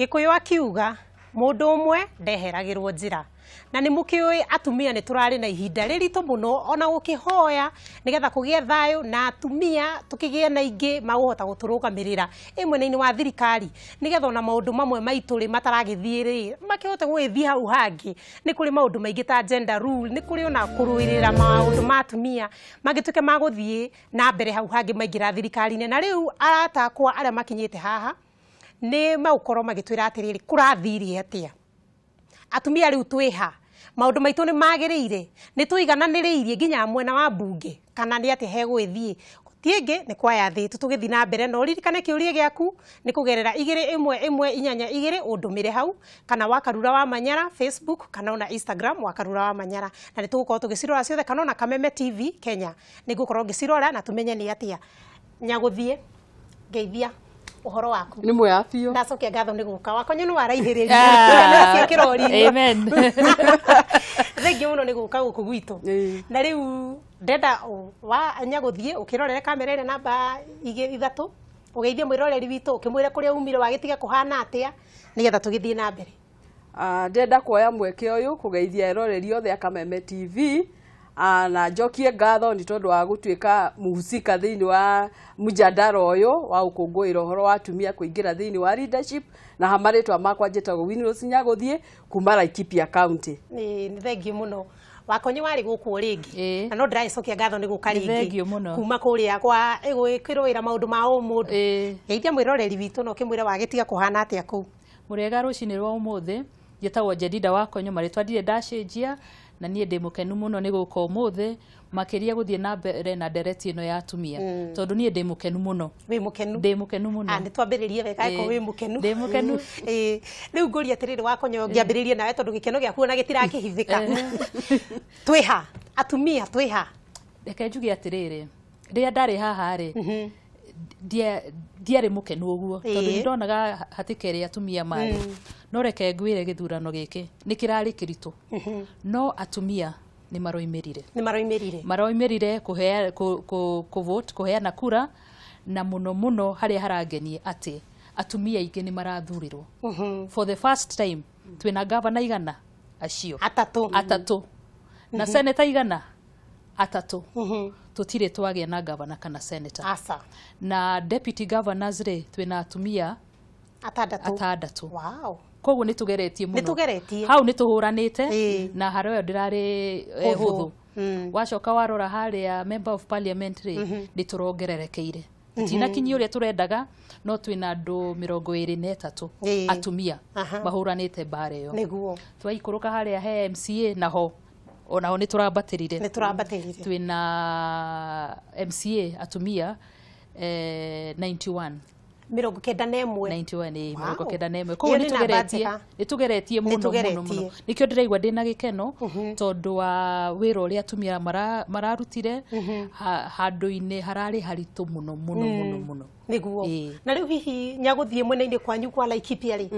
Gikuyu akiuga mundu umwe ndeheragirwo njira na ni mukioi atumia ni turari na ihinda ririto muno ona gukihoya nigetha kugie thayo na atumia tukigie na ingi maguhota guturugamirira imwe-ini wa thirikari nigetha ona maundu mamwe maituri mataragithie makihote gwithie hau hangi ni kuri maundu maingi ta gender rule ni kuri ona kuruirira maundu ma atumia magituke maguthie na mbere hau hangi maingira thirikari na riu aratakwa aria makinyite haha ni maukoro magitwira atiriri kurathiri atia atumia riu twiha maundu maitu ni magirire ni tuigananiriirie nginya mwena wa bunge kana ni ati hegwithie tienge ni kwaya thi tugithi na mbere no ririkane kiurie giaku ni kugerera 211 undumire hau kana wakarura wa manyara Facebook kana ona Instagram wakarura wa manyara na ni tugukorwo tugicirora ciothe kana ona Kameme TV Kenya ni gukorwo ngicirora na tumenye ni atia nyaguthie geithia uhoro waku ni mwega biu ndacokia ngatho ni guka wakonyo ni waraihiriria cia kirori amen thengi muno ni guka guku gwitu na riu ndenda wa nyaguthie ukirorere kamera ire namba 3 ugeithie mwiroreri witu ukimwire kuria umire wagitiga kuhana atia nigetha tugithie na mbere ndenda kuoya mweke uyu kugeithia eroreri othe Kameme TV na njokie ngatho ni tondu wa gutuika muhusika thiini wa mujadala uyu wa ukungwira uhoro wa atumia kuingira thiini wa leadership na hamaritwa makwa njitagwo Winrose Nyaguthie kuma Laikipia County ni thengi muno wakonyi wari guku ringi na no ndiracokia ngatho ni guka ringi kuma kuria kwa igwikirwira maundu ma umundu geithia mwiroreri witu no kimwire wagitiga kuhana atia ku murega rucini rwa umuthi njitagwo Jedida Wakonyo maritwa ndire ndacenjia na nie ndi mukenu muno ni guko umuthi makiria guthie na mbere na ndereti ino ya atumia tondu nie ndi mukenu muno wi mukenu ndi mukenu muno ni twambiririe wega ko wi mukenu ndi mukenu riu nguria tiriri Wakonyo ngiambiririe nawe tondu gikeno giaku na gitirakihithika twiha atumia twiha reke njuge atiriri ria ndari haha ri diare mukenu uguo tondu ndonaga hatikere atumia mari no reke ngwire githurano giki nikirari kiritu no atumia ni maroimirire ku vote kuheana kura na muno haria harangenie ati atumia ingi ni marathurirwo for the first time twina governor igana acio atatu na senator igana atatu tutire twagia na governor kana senator na deputy governors ri twina atumia atandatu wow koguo ni tugeretie muno hau ni tuhuranite na haro ndirari huthu wacoka warora haria member of parliament ri ni turongererekeire tina kinyi uria turendaga no twina andu 23 atumia bahuranite bare yo niguo twaikuruka haria he MCA naho ona ni turabatirire twina MCA atumia 91 mirongo kenda na emwe 91 mirongo kenda na emwe ko ni tugeretie muno nikio ndiraigwa ndina gikeno tondu wa wira uria atumia mararutire handu-ini harari haritu muno niguo na riu hihi Nyaguthie mwena-ini kwanyu kwa Laikipia ri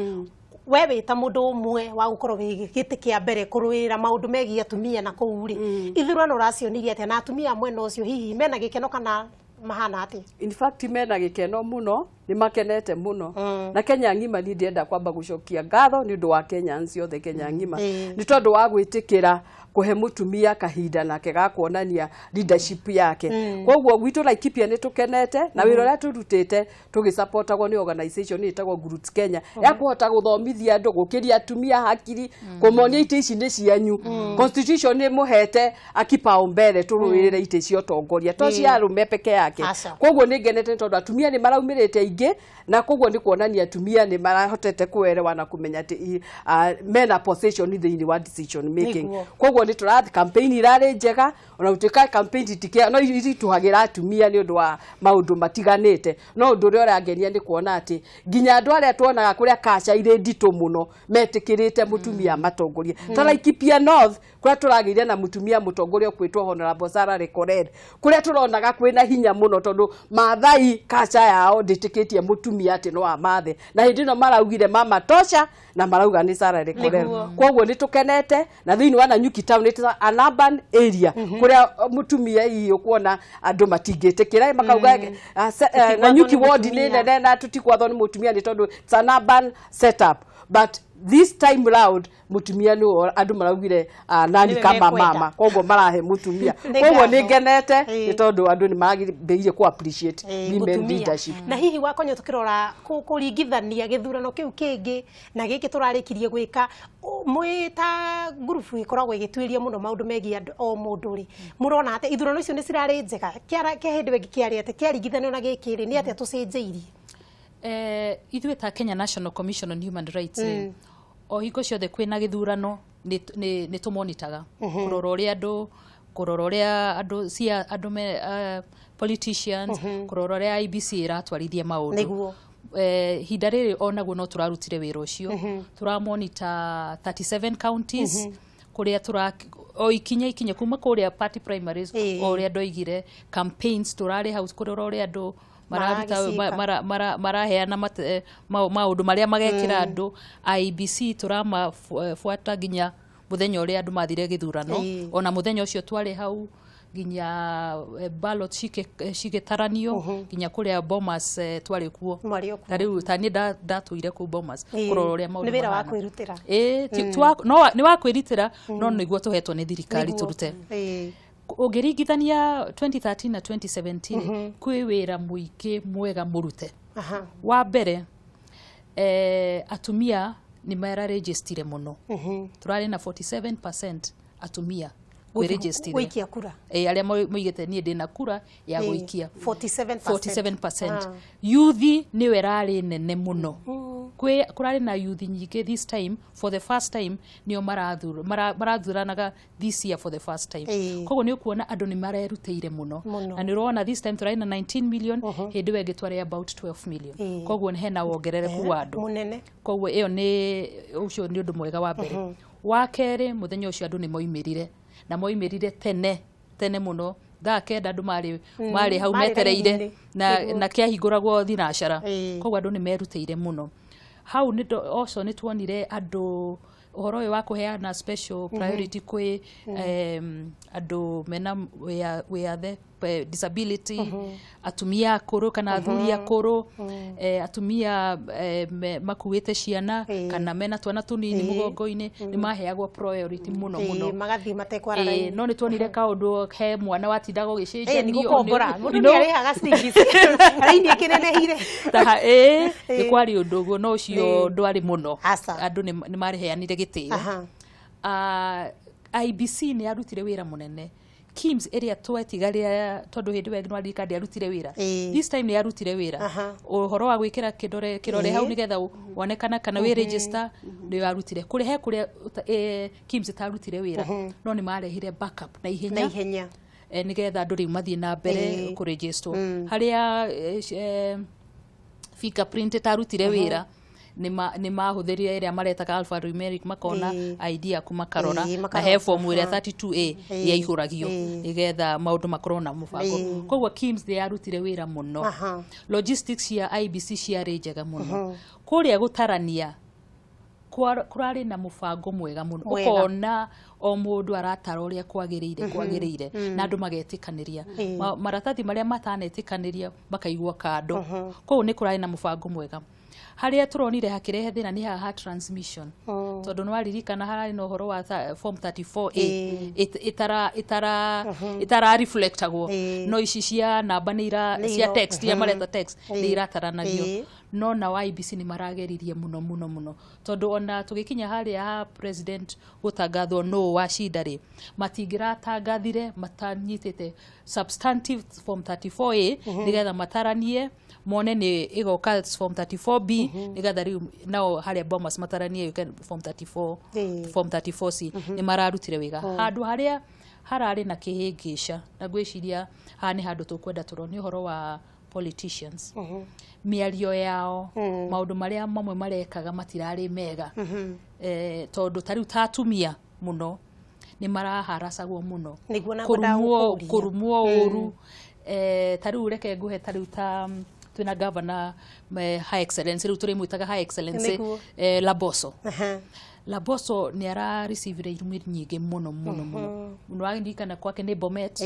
wewe ta mundu umwe wa gukorwo giti kia mbere kuruira maundu megi atumia na kuuri ithurano racionirie ati na atumia mwena ucio hihi mena gikeno kana mahana ati in fact mena gikeno muno ni makenete muno na Kenya ngima ni ndienda kwamba gucokia ngatho ni undu wa Kenya ciothe Kenya ngima ni tondu wa gwitikira kuhe mutumia kahinda nake ga kuonania leadership yake koguo gwitu Laikipia ni tukenete na wira uria turutite tugisupportagwo ni organization itagwo Groups Kenya ya kuhota guthomithia andu gukiria atumia hakiri kumonia ite ici ni cianyu constitution ni muhete akipao mbere turuirire ite cio tongoria to cia arume peke yake koguo ni ngenete tondu atumia ni maraumirite ingi na koguo ni kuonania atumia ni marahotete kuerewa na kumenya ati mena position thiini wa decision making koguo ni turathi campaign irari njega ona utika campaign tikia no irituhagira atumia ni undu wa maundu matiganite no undu uri urangenia ni kuona ati nginya andu aria tuonaga kuria kaca ire ndito muno metikirite mutumia matongoria ta Laikipia North kuria turagiire na mutumia mutongoria kwitwo Honorable Sarah Rekored kuria turonaga kwina hinya muno tondu Maathai kaca yao nditikirite metĩkĩtie mũtumia atĩ no amathe na hĩndĩ ĩno maraugire mama tosha na marauga nĩ Sarah Lekorero koguo nĩ tũkenete na thĩinĩ wa Nanyuki town nĩ an urban area kũrĩa mũtumia hihi ũkuona andũ matingĩtĩkĩra makauga Nanyuki ward nĩ nene na tũtikwathwo nĩ mũtumia nĩ tondũ it's an urban setup but this time round mutumia no andu maraugire nani kama mama koguo marahe mutumia koguo ni ngenete ni tondu andu ni maragiire ku appreciate women leadership na hihi wakonyo tukirora kuringithania githurano kiu kingi na giki turarikirie gwika mwita group ikoragwo igitwiria muno maundu megia o mundu ri murona ate ithurano icio ni cirari njega kia hindi wengi kiari ate kiaringithanio na gikiri ni ate tucenjeirie ithuĩ ta Kenya National Commission on Human Rights o hingo ciothe kwina githurano ni tumonitaga kurora uria andu cia andu me politicians kurora uria IBC iratwarithia maundu hinda riri onaguo no turarutire wira ucio turamonita 37 counties kuria o ikinya kuma kuria party primaries o uria ndoigire campaigns turari hau kurora uria andu maraheana maundu maria magekira andu IBC turamafuata ginya muthenya uria andu mathire githurano ona muthenya ucio twari hau ginya ballot cigitaranio ginya kuria Bomas twari kuo tariu tani ndatuire ku Bomas kurora uria maundu ni wira wa kwirutira ni wa kwirutira no niguo tuhetwo ni thirikari turute ugiringithania 2013 na 2017 kwi wira muingi mwega murute wa mbere atumia ni mara registire muno turari na 47% atumia kwiregistire guikia kura aria moigete nie ndina kura ya guikia 47%. Youth ni werari nene muno kurari na youth nyingi this time for the first time nio marathuranaga this year for the first time koguo ni ukuona andu ni marerutĩire muno na ni urona this time turari na 19 million hindi wengi twari about 12 million koguo ni hena wongerereku wa andu munene koguo iyo ni ucio ni undu mwega wa mbere wa keri muthenya ucio andu ni moimirire na moimirire tene muno kenda andu mari hau metereire na kiahinguragwo thinacara koguo andu ni merutĩire muno hau ni also ni tuonire andu uhoro uyu wa kuheana special priority kwi andu mena we disability atumia akuru kana athuri akuru atumia makuite ciana kana mena twana tunini mugongo-ini ni maheagwo priority muno magathi matekwarara no ni tuonire kaundu he mwana watindaga ugicenjia ni gukombora mundu ni arihaga stingis raini kinenehire ta ni kwari undu guo no cio ndwari muno andu ni mariheanire gitio IBC ni arutire wira munene Kims area twetigaria tondu hindi wengi nwari kandi arutire wira this time ni arutire wira uhoro wa gwikira kirore hau nigetha wonekana kana we register ni arutire kuri he kuria Kims tarutire wira no ni marehire backup na ihenya nigetha andu riu mathie na mbere ku register haria fingerprint tarutire wira ni mahuthiria iria maretaga alphanumeric makona idea kuma karora na he form iria 32A yaihuragio igetha maundu makorwo na mubango koguo Kims they arutire wira muno logistics ya IBC cia njega muno kuria gutarania kurari na mubango mwega muno ukona o mundu aratara uria kwagiriire na andu magetikaniria maratathi maria matanetikaniria makaigwa kando koguo ni kurari na mubango mwega haria turonire hakirehe thina ni ha transmission tondu no aririkana harari no horo wa form 34A itara reflectagwo no ici cia namba ni cia text ya mareta text ni irataranagio no na IBC ni marageririe muno tondu ona tugikinya haria ha president gutangathwo no wa shindari matingiratangathire matanyitete substantive form 34A nigetha mataranie mone ni igoka form 34B nigetha riu nao haria Bomas mataranie form 34C ni mararutire wega handu haria harari na kihingisha na gwiciria hani handu tukwenda turoni uhoro wa politicians miario yao maundu maria mamwe marekaga matirari mega tondu tariu tatumia muno ni maraharacagwo muno kurumwo uru tariu reke nguhe tariu ta twina governor high excellence riu turi mwitaga high excellence Laboso. Laboso ni ara receive irumi nyingi muno muno agindikana kwake ni Bomet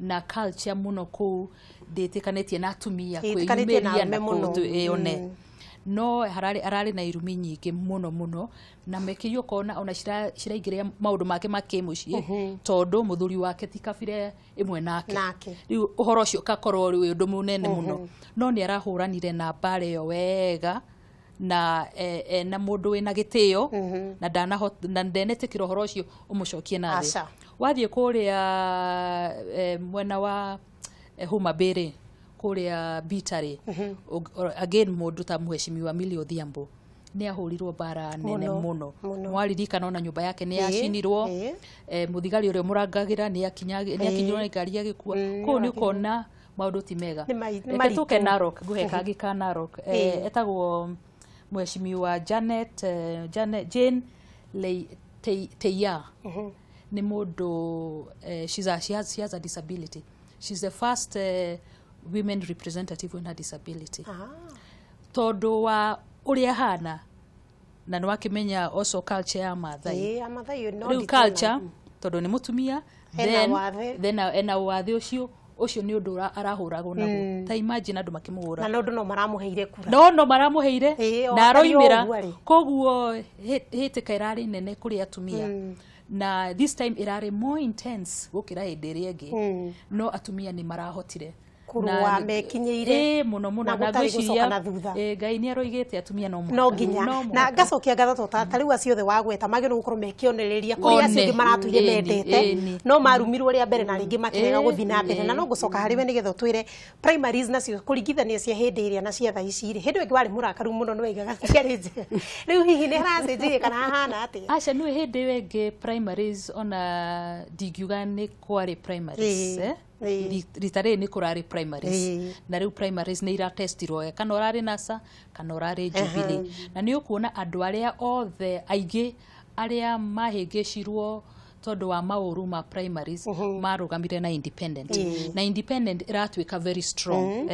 na culture muno ku ndetikanetie na atumia kwiyumiria na kundu one no arari na irumi nyingi muno na mekiyo kona ona ciraigiria maundu make makimucie tondu muthuri wake tikabire imwe nake riu uhoro ucio kakorwo ri undu munene muno no ni arahuranire na bare yo wega na na mundu wina gitio na ndenetikira uhoro ucio umucokie na thi wathie kuria mwena wa Homa Bay kuria Bitare again mundu ta muheshimiwa Millie Odhiambo ni ahurirwo bara nene muno mwaririkana ona nyumba yake ni yacinirwo muthigari uria murangagira ni akinyirwo na ngari agikua ko ni kona maundu ti mega tuke Narok guheka gika Narok etagwo muheshimiwa Jane Teya ni mundu she has a disability. She's the first women representative with a disability. Todo wa uria hana na no akimenya also culture ya Maathai. Riu culture todo ni mutumia then ena wathi ucio ni undu arahuragwo naguo ta imagine andu makimuhura na no maramuheire kura no maramuheire na aroimira koguo hitika irari nene kuri atumia na this time irari more intense gukira hindi iri ingi no atumia ni marahotire kurwa mekinyeire muno na gwiciria Ngai ni aroigite atumia no nginya na ngacokia ngatho tariu aciothe wagweta magiro gukorwo mekionereria kuri acio maratuire mendete no marumirwo ria mbere na ringi makirega guthina mbere na no gucoka hariwe nigetho twire primaries nacio kuringithania cia hindi iria na cia tha ici ri hindi wengi wari murakaru muno no weigaga ciari nje riu hihi ni haracenjie kana hana ati aca ni hindi wengi primaries ona digiuga ni kwari primaries ritare ni kurari primaries na riu primaries ni iratestirwo kana urari NASA kana urari Jubilee na ni ukuona andu aria othe aigi aria mahingicirwo tondu wa mauru ma primaries marugamire na independent na independent iratwika very strong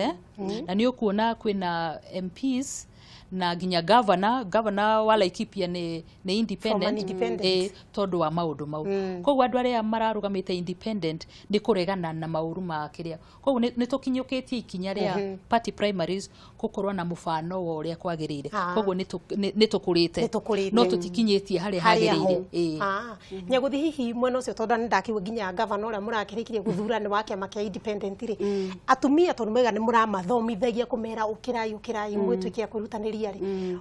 na ni ukuona kwina MPs na ginya governor wa Laikipia ni independent tondu wa maundu mau koguo andu aria mararugamite independent ni kuregana na mauru ma kiria koguo ni tukinyukitie ikinya ria party primaries gukorwa na mufano wa uria kwagirire koguo ni tukurite no tutikinyitie hari hagirire nyaguthi hihi mwena ucio tondu ndakiwe ginya governor uria murakirikirie guthurana wake makia independent ri atumia tondu mega ni muramathomithagia kumera ukirai mwitwikia kurutaniri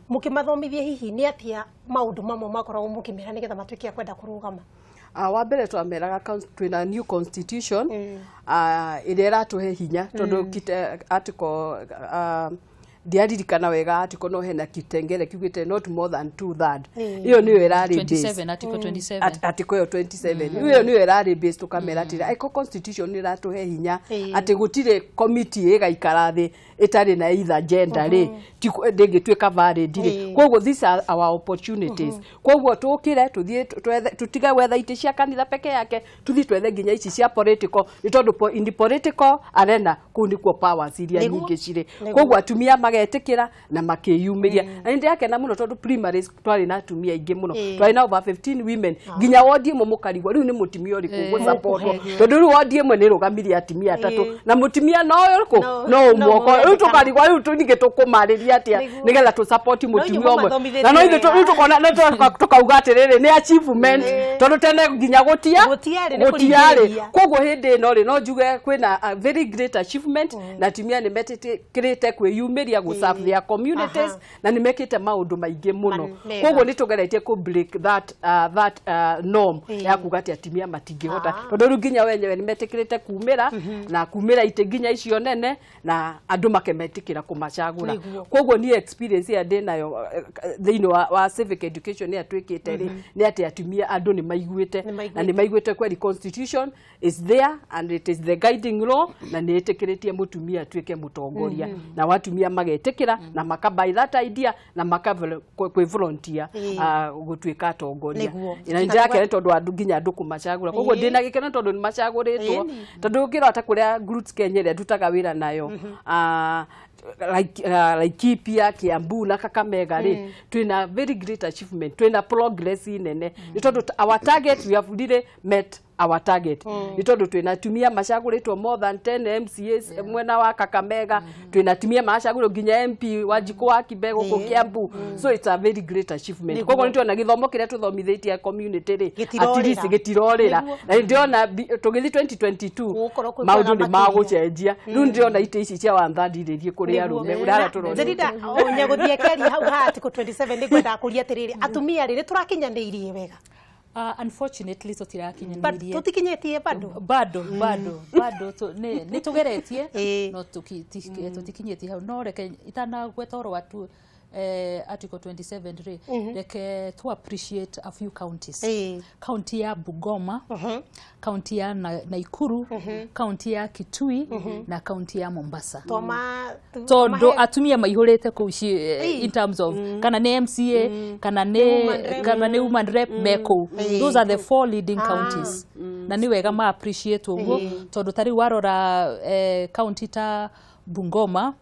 mukimathomithia hihi ni atia maundu mamwe makoragwo mukimera nigetha matwikia kwenda kurugama wa mbere twameraga twina new constitution iria iratuhe hinya tondu article ndiaririkana wega article no hena kitengere kiugite not more than 2/3 iyo niyo irari 27 article 27 article 27 iyo niyo irari based tukamera atira iko constitution iratuhe hinya ati gutire committee igaikara thi itari na either gender ri ndingitwika valid ri koguo these are our opportunities koguo tukire tuthie tutiga wetha iti cia kanitha peke yake tuthie twethe nginya ici cia political itondu in political arena kunikuo powers iria nyingi cire koguo atumia magetikira na makiyumiria na ndi yake na muno tondu primaries twari na atumia ingi muno twari na over 15 women nginya wodi imwe mukarigwo riu ni mutimia uri kugo support tondu riu wodi imwe ni rugamiria atimia atatu na mutimia no yoko no mwoko riu tukarigwo riu tuninge tukumariria atia nigetha tu support mutimia omwe na no ithu tukona na tukauga atiriri ni achievement tondu tene nginya gutiari koguo hindi no ri no njuge kwina very great achievement na atimia ni metikirite kwiyumiria go serve their communities na nimekite maundu maingi muno koguo ni tugeretie ku break that norm ya kugati atimia matingihota tondu nginya wenyewe ni metikirite kumira na kumira ite nginya icio nene na andu makemetikira kumachagura koguo ni experience ya denayo thini wa civic education ni atwikite ri ni ati atumia andu ni maiguite na ni maiguite kweli constitution is there and it is the guiding law na ni itikiritie mutumia atwike mutongoria na watumia magetikira na makabai that idea na makwe volunteer gutwika atongoria ina ndia yake tondu andu nginya andu kumachagura koguo ndina gikena tondu ni machaguritwo tondu ngira ata kuria groups Kenya ria dutaga wira nayo Laikipia, Kiambu na Kakamega ri twina very great achievement, twina progress nene ni tondu our target, we have really met our target ni tondu twina tumia macaguritwo more than 10 MCAs mwena wa Kakamega, twina tumia macaguro nginya MP Wanjiku wa Kibego ku Kiambu, so it's a very great achievement. Koguo ni twona githomo kiria tuthomithitie community ri at least gitirorira, na ndiona tugithi 2022 maundu ni magucenjia riu ndiona ite ici cia wandhandiririe kuri arume urara turona Zerida onye guthie keri hau ha tiko 27 ni gwenda kuria atiriri atumia ri turakinyanirie wega. Unfortunately tutirakinyanirie. Tutikinyetie bado ni tugeretie no tutikinyetie hau no reke itana gwetoro watu article 27 ri reke to appreciate a few counties. County ya Bungoma, county ya Naikuru, county ya Kitui na county ya Mombasa. Todo atumia maihurete ku in terms of kana ne MCA kana ne woman rep meko. Those are the 4 leading counties. Na ni wega ma appreciate ugo todo tari warora county ta Bungoma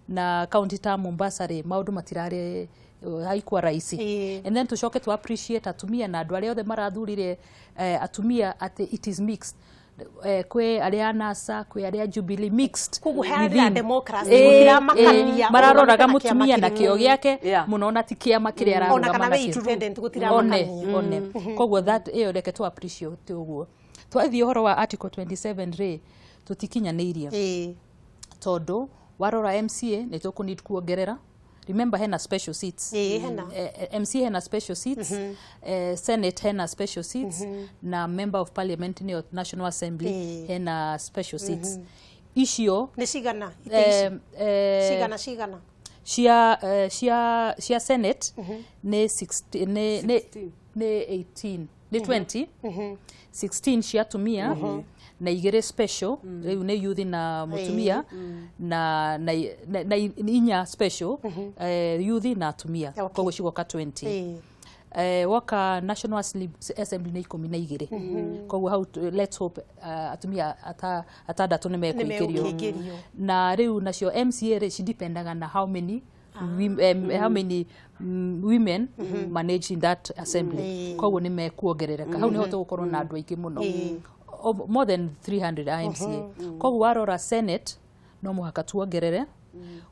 na county ta Mombasa re maundu matirare haikuwa rahisi. And then tushoke to appreciate atumia na andu aria othe marathurire atumia at it is mixed. Kwe aria NASA, kwe aria Jubilee mixed. Kuguhera democracy gutira makania. Mararoraga mutumia na kio giake munona ti kiama kiria araroga ona kana we independent gutira makania. One. Koguo that reke to appreciate uguo. Twathi horo wa article 27 re tutikinyanirie. Todo warora MCA ni tukunid kuongerera. Remember hena special seats. MCA hena special seats, Senate hena special seats, na Member of Parliament ni National Assembly hena special seats. Ishio ni sigana sigana shia Senate ne 16 ne 18 ne 20 16 shia tumia na igere special riu ne youth na mutumia na inya special youth na atumia koguo cigoka 20 waka National Assembly ne 12 koguo how let's hope atumia atandatu ne mekuikirio na riu nacio MCA re cidependaga na how many women manage in that assembly koguo ni mekuongerereka hau niho tugukorwo na andu aingi muno more than 300 IMCA. Koguo warora Senate no muhaka tuongerere,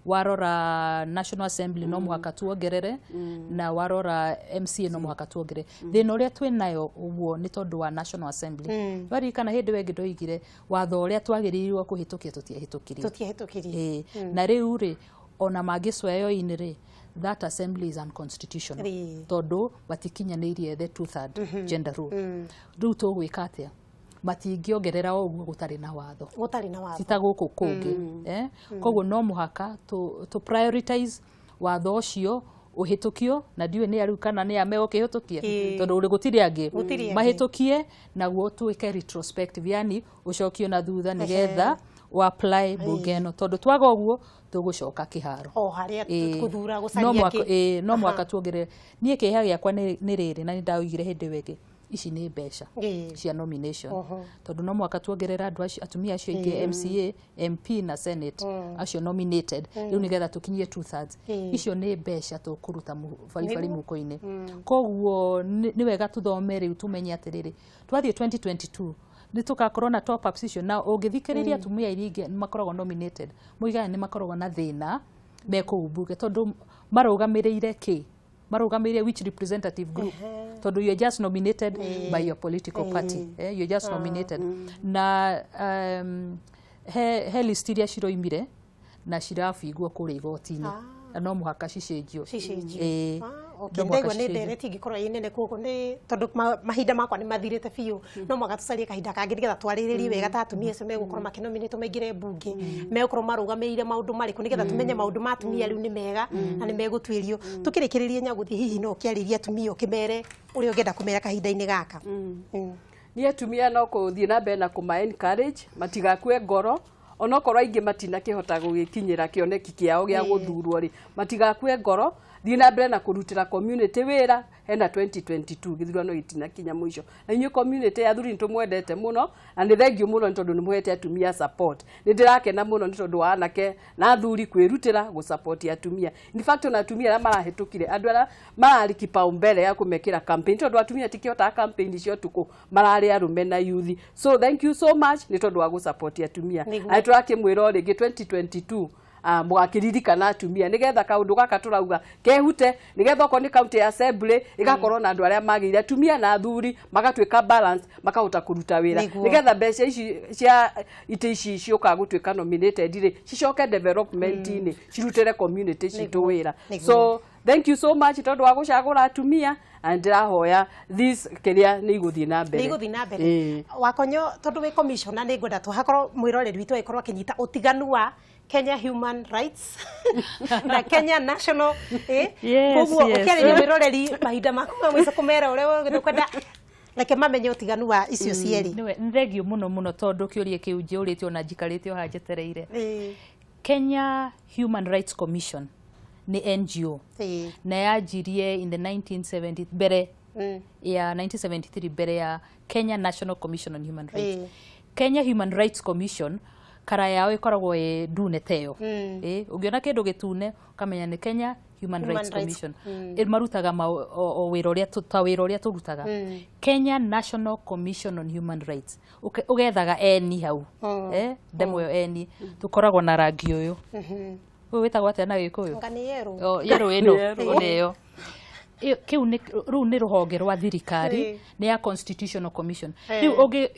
warora National Assembly no muhaka tuongerere, na warora MCA no muhaka tuongerere. Thina uria twinayo uguo ni tondu wa National Assembly. Bari kana hindi wengi ndoigire watho uria twagirirwo kuhitukia tutiahitukirie. Na riu ri ona magicweyo inire that assembly is unconstitutional. Tondu batikinyanirie the 2/3 gender rule. Riu tugwika atia? Matingiongerera oguo gutari na watho sitaguku kungi koguo no muhaka to prioritize watho ucio uhitukio na ndiwe ni aru kana ni ameo kihutukia tondu uri gutiri angi mahitukie naguo tuike retrospective yani ucokio na thutha nigetha o apply bugeno tondu twaga oguo tugucoka kiharo haria kuthura gucaria no mwaka tuongerere nie kiha giakwa ni riri na ndaugire hindi wege ici ni mbeca cia nomination tondu no mwaka tuongerera andu atumia acio ingi MCA MP na Senate acio nominated riu nigetha tukinyie 2/3 icio ni mbeca tukuruta baribari muko-ini koguo ni wega tuthome riu tumenye atiriri twathie 2022 ni tugakorwo na top ups icio na ungithikiriria atumia iringi makoragwo nominated muigana ni makoragwo na thina mekubunge tondu marugamirire ki marugamirire which representative group tondu you are just nominated by your political party you are just nominated na he list iria ciroimire na cirabigwo kuri igoti-ini no muhaka cicenjio ndegwa ni ndereti ngikorwo inene kuko ni tondu mahinda makwa ni mathirite biu no mwaka tucarie kahinda kangi nigetha twariririe wega ta atumia acio megukorwo makinominate maingire bunge megukorwo marugamirire maundu mariku nigetha tumenye maundu ma atumia riu ni mega na ni megutwirio tukirikiririe nyaguthi hihi no kiaririe atumia ukimere uri ungenda kumera kahinda-ini gaka ni atumia no kuthie na mbere na kuma encourage matigakue ngoro onokorwo aingi matina kihota gugikinyira kioneki kiao gia guthurwo ri matigakue ngoro thiĩ na mbere na kũrutĩra community wĩra hena 2022 gĩthurano gĩtinakinya mũico na inyuĩ community ya athuri nĩtũmwendete mũno na nĩ thengiũ mũno nĩ tondũ nĩmũhete atumia support nĩ ndĩrakena mũno nĩ tondũ wa anake na athuri kwĩrutĩra gũsupport atumia in fact ona atumia arĩa marahĩtũkire andũ arĩa mararĩ kipaumbele ya kũmekĩra campaign tondũ atumia tikĩhotaga campaign icio tukũ mararĩ arũme na youth so thank you so much nĩ tondũ wa gũsupport atumia na tũrakĩmwĩra rĩngĩ 2022 mũgakiririkana atumia nigetha kaundu gaka turauga kehute nigetha oko ni county assembly igakorwo na andu aria magire atumia na athuri magatuika balance makahota kuruta wira nigetha mbeca ici cia ite ici cioka gutuika nominated ri cicoke development ini cirutire community citu wira so thank you so much tondu wa gucagura atumia and ndirahoya this kiria ni iguthii na mbere Wakonyo tondu we commissioner ni ngwenda tuhakorwo mwiroreri witu ikorwo akinyita utiganu wa Kenya Human Rights na Kenya National koguo ukiarĩria mwiroreri mahinda maku ma mwico kumera uria ukwenda reke mamenye utiganu wa icio cierĩ nĩ thengio mũno tondu kĩũria kĩu njũrĩte ona njikarĩte oha njetereire Kenya Human Rights Commission ni NGO na yajirie in the 1970 mbere ya 1973 mbere ya Kenya National Commission on Human Rights Kenya Human Rights Commission kara yao ikoragwo ndune teyo ungiona kindu gitune ukamenya ni Kenya Human Rights Commission marutaga wira uria turutaga Kenya National Commission on Human Rights ugethaga eni hau demo yo eni tukoragwo na rangi uyu uyu witagwo atĩa na Gĩkũyũ yero ĩno neyo kiu ni ruhonge rwa thirikari ni ya Constitutional Commission riu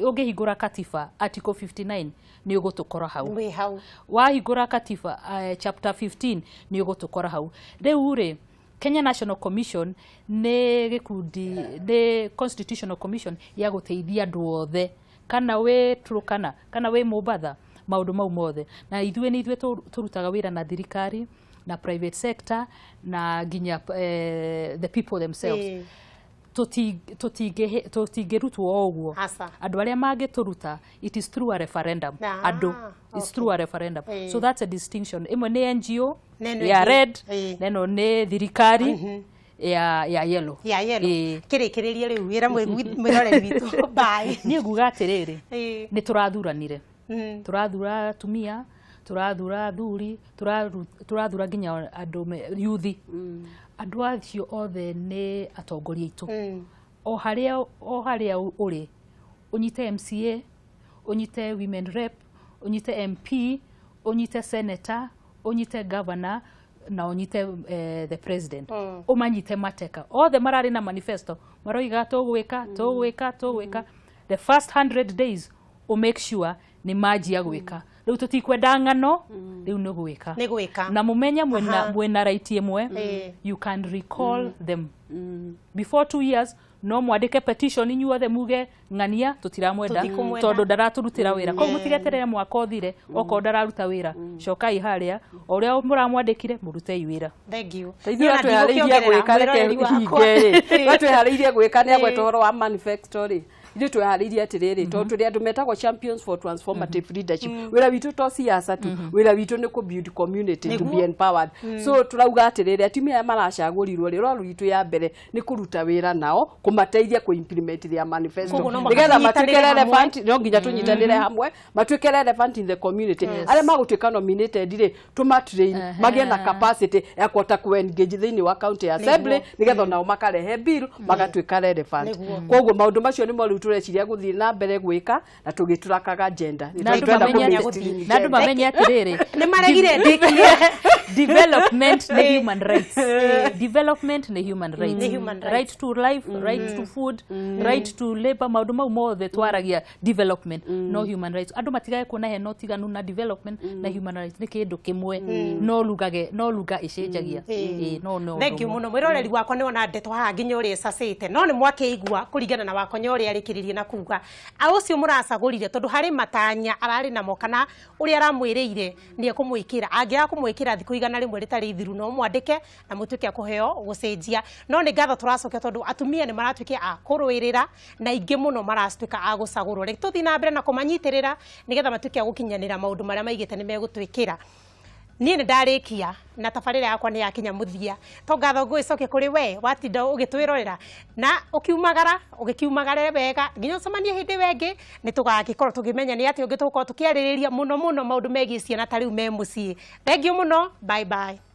ungihingura katiba article 59 ni ugutukora hau wahingura katiba chapter 15 ni ugutukora hau riu ri Kenya National Commission ni gikundi ni Constitutional Commission ya guteithia andu othe kana we Turukana kana we Mombatha maundu mau mothe na ithuĩ turutaga wira na thirikari na private sector na ginya the people themselves tutingirutwo oguo andu aria mangituruta it is through a referendum it's through a referendum so that's a distinction imwe ni NGO ya red neno ni thirikari ya yellow kirikiriria riu wira mwiroreri witu bye ni nguga atiriri ni turathuranire turathura atumia turathura athuri turathura ginya andu yuthi andu acio othe ni atongoria itu o haria uri unyite MCA unyite women rep unyite MP unyite senator unyite governor na unyite the president umanyite mateka othe marari na manifesto maroiga tugwika the first 100 days make sure ni maji ya gwika riu tutikwenda ngano riu ni gwika na mumenya mwena right imwe you can recall them before 2 years no mwandike petition inyuothe muge ng'ania tutiramwenda tondu ndaraturutira wira ko mutigeterere mwaka uthire oko ndararuta wira cokai haria uria muramwandikire murute wira thank you ithuĩ twehariirie gwika reke hinge twehariirie gwika ni agweta horo wa manifesto ri ithuĩ twehariirie atiriri tondu turi andu metagwo champions for transformative leadership wira witu to siasa tu wira witu ni ku build community to be empowered so turauga atiriri atumia maracagurirwo riro witu ya mbere ni kuruta wira nao kumateithia ku implement their manifesto nigetha matuike relevant no nginya tunyitanire hamwe matuike relevant in the community aria magutuika nominated ri tumatrain magie na capacity ya kuhota ku engage thiini wa county assembly nigetha nao makarehe bill magatuika relevant koguo maundu macio ni mo tureciria guthii na mbere gwika na tugiturakaga agenda na andu mamenye atiriri ni maregire ndikie development ni human rights development ni human rights right to life right to food right to labor maundu mau mothe twaragia development no human rights andu matigae kuona he no tiganu na development na human rights ni kindu kimwe no luga icenjagia no thank you muno mwiroreri wakwa ni ona ndeto haha nginya uri sacite no ni mwakeigua kuringana na Wakonyo uri arikiririe na kuga a ucio muracagurire tondu hari matanya arari na mokana uri aramwiriire ni ekumwikira angia kumwikira thiku igana rimwe ritari thiru no mwandike na mutuke akuheo gucenjia no ni ngatho turacokia tondu atumia ni maratuikia a kurwirira na ingi muno maratuika a gucagurwo reke tuthi na mbere na kumanyitirira nigetha matuke a gukinyanira maundu maria maigite ni megutwikira niĩ nĩ ndarĩkia na tabarĩra yakwa nĩ yakinya mũthia to ngatho ngũĩcokia kũrĩ we watinda ũgĩtwĩrorera na ũgĩkiumagare wega nginya ũcemanie hĩndĩ wengĩ nĩ tũgagĩkorwo tũkĩmenya nĩ atĩ ũngĩ tũgũkorwo tũkĩarĩrĩria mũno maũndũ megiĩ ciana ta rĩu me mũciĩ. Thengiũ mũno, bye bye.